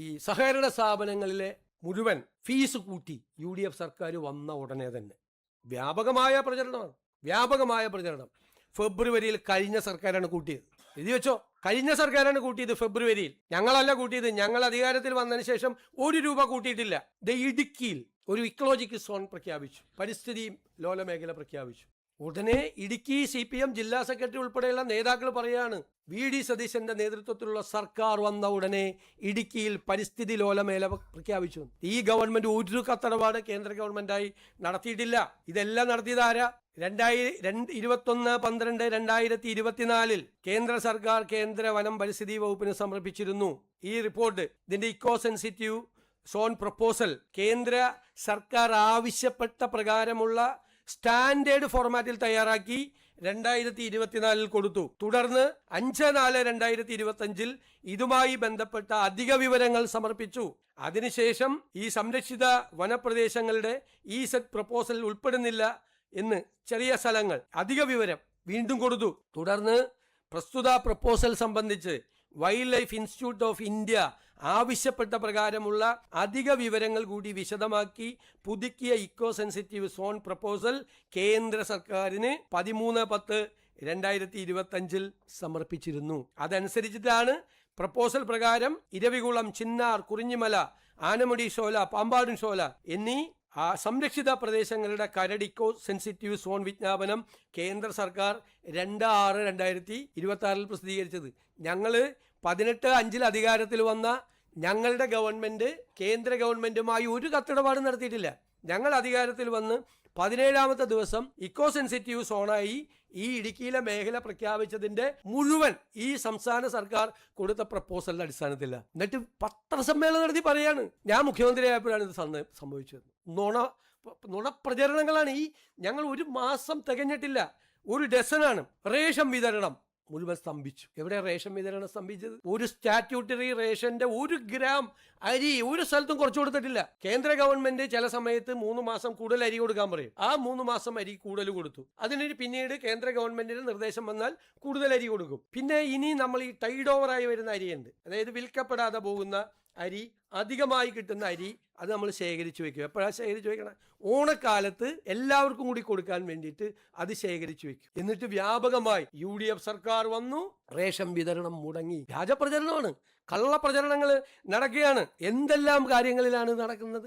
ഈ സഹകരണ സ്ഥാപനങ്ങളിലെ മുഴുവൻ ഫീസ് കൂട്ടി UDF സർക്കാർ വന്ന ഉടനെ തന്നെ വ്യാപകമായ പ്രചരണം. ഫെബ്രുവരിയിൽ കഴിഞ്ഞ സർക്കാരാണ് കൂട്ടിയത്. എഴുതി വെച്ചോ, കഴിഞ്ഞ സർക്കാരാണ് കൂട്ടിയത് ഫെബ്രുവരിയിൽ. ഞങ്ങളല്ല കൂട്ടിയത്. ഞങ്ങൾ അധികാരത്തിൽ വന്നതിന് ശേഷം 1 രൂപ കൂട്ടിയിട്ടില്ല. ഇടുക്കിയിൽ ഒരു ഇക്കോളജിക്കൽ സോൺ പ്രഖ്യാപിച്ചു, പരിസ്ഥിതി ലോല മേഖല പ്രഖ്യാപിച്ചു. ഉടനെ ഇടുക്കി CPM ജില്ലാ സെക്രട്ടറി ഉൾപ്പെടെയുള്ള നേതാക്കൾ പറയാണ്, VD സതീശന്റെ നേതൃത്വത്തിലുള്ള സർക്കാർ വന്ന ഉടനെ ഇടുക്കിയിൽ പരിസ്ഥിതി ലോല മേഖല പ്രഖ്യാപിച്ചു. ഈ ഗവൺമെന്റ് ഒരു കത്തടപാട് കേന്ദ്ര ഗവൺമെന്റായി നടത്തിയിട്ടില്ല. ഇതെല്ലാം നടത്തിയത് ആരാ? 21/12/2024 കേന്ദ്ര സർക്കാർ കേന്ദ്ര വനം പരിസ്ഥിതി വകുപ്പിന് സമർപ്പിച്ചിരുന്നു ഈ റിപ്പോർട്ട്. ഇതിന്റെ ഇക്കോ സെൻസിറ്റീവ് സോൺ പ്രപ്പോസൽ കേന്ദ്ര സർക്കാർ ആവശ്യപ്പെട്ട പ്രകാരമുള്ള സ്റ്റാൻഡേർഡ് ഫോർമാറ്റിൽ തയ്യാറാക്കി 2024 കൊടുത്തു. തുടർന്ന് 5/4/2025 ഇതുമായി ബന്ധപ്പെട്ട അധിക വിവരങ്ങൾ സമർപ്പിച്ചു. അതിനുശേഷം ഈ സംരക്ഷിത വനപ്രദേശങ്ങളുടെ സെറ്റ് പ്രപ്പോസൽ ഉൾപ്പെടുന്നില്ല എന്ന് ചെറിയ സ്ഥലങ്ങൾ അധിക വിവരം വീണ്ടും കൊടുത്തു. തുടർന്ന് പ്രസ്തുത പ്രപ്പോസൽ സംബന്ധിച്ച് wild life institute of India ആവശ്യപ്പെട്ട പ്രകാരമുള്ള അധിക വിവരങ്ങൾ കൂടി വിശദമാക്കി പുതുക്കിയ ഇക്കോ സെൻസിറ്റീവ് സോൺ പ്രപ്പോസൽ കേന്ദ്ര സർക്കാരിന് 13/10/2025 സമർപ്പിച്ചിരുന്നു. അതനുസരിച്ചിട്ടാണ് പ്രപ്പോസൽ പ്രകാരം ഇരവികുളം, ചിന്നാർ, കുറിഞ്ഞിമല, ആനമുടി ഷോല, പാമ്പാടും ഷോല എന്നീ സംരക്ഷിത പ്രദേശങ്ങളുടെ കരട് ഇക്കോ സെൻസിറ്റീവ് സോൺ വിജ്ഞാപനം കേന്ദ്ര സർക്കാർ 2/6/2026 പ്രസിദ്ധീകരിച്ചത്. ഞങ്ങൾ 18/5 അധികാരത്തിൽ വന്ന ഞങ്ങളുടെ ഗവൺമെന്റ് കേന്ദ്ര ഗവൺമെന്റുമായി ഒരു കത്തിടപാട് നടത്തിയിട്ടില്ല. ഞങ്ങൾ അധികാരത്തിൽ വന്ന് 17ാമത്തെ ദിവസം ഇക്കോ സെൻസിറ്റീവ് സോണായി ഈ ഇടുക്കിയിലെ മേഖല പ്രഖ്യാപിച്ചതിന്റെ മുഴുവൻ ഈ സംസ്ഥാന സർക്കാർ കൊടുത്ത പ്രപ്പോസലിന്റെ അടിസ്ഥാനത്തില്ല. എന്നിട്ട് പത്രസമ്മേളനം നടത്തി പറയാണ്, ഞാൻ മുഖ്യമന്ത്രിയായപ്പോഴാണ് ഇത് സംഭവിച്ചത്. നുണപ്രചരണങ്ങളാണ് ഞങ്ങൾ 1 മാസം തികഞ്ഞിട്ടില്ല, 1 ഡസനാണ് റേഷൻ വിതരണം മുഴുവൻ സ്തംഭിച്ചു. എവിടെ റേഷൻ വിതരണം സ്തംഭിച്ചത്? ഒരു സ്റ്റാറ്റ്യൂട്ടറി റേഷന്റെ 1 ഗ്രാം അരി ഒരു സ്ഥലത്തും കുറച്ചു കൊടുത്തിട്ടില്ല. കേന്ദ്ര ഗവൺമെന്റ് ചില സമയത്ത് 3 മാസം കൂടുതൽ അരി കൊടുക്കാൻ പറയും. ആ 3 മാസം അരി കൂടുതൽ കൊടുത്തു. അതിന് പിന്നീട് കേന്ദ്ര ഗവൺമെന്റിന്റെ നിർദ്ദേശം വന്നാൽ കൂടുതൽ അരി കൊടുക്കും. പിന്നെ ഇനി നമ്മൾ ഈ ടൈഡ് ഓവറായി വരുന്ന അരിയുണ്ട്, അതായത് വിൽക്കപ്പെടാതെ പോകുന്ന അരി, അധികമായി കിട്ടുന്ന അരി, അത് നമ്മൾ ശേഖരിച്ചു വെക്കും. എപ്പോഴാണ് ശേഖരിച്ചു വെക്കണം? ഓണക്കാലത്ത് എല്ലാവർക്കും കൂടി കൊടുക്കാൻ വേണ്ടിയിട്ട് അത് ശേഖരിച്ചു വെക്കും. എന്നിട്ട് വ്യാപകമായി UDF സർക്കാർ വന്നു, റേഷൻ വിതരണം മുടങ്ങി. വ്യാജപ്രചരണമാണ്, കള്ളപ്രചരണങ്ങൾ നടക്കുകയാണ്. എന്തെല്ലാം കാര്യങ്ങളിലാണ് നടക്കുന്നത്?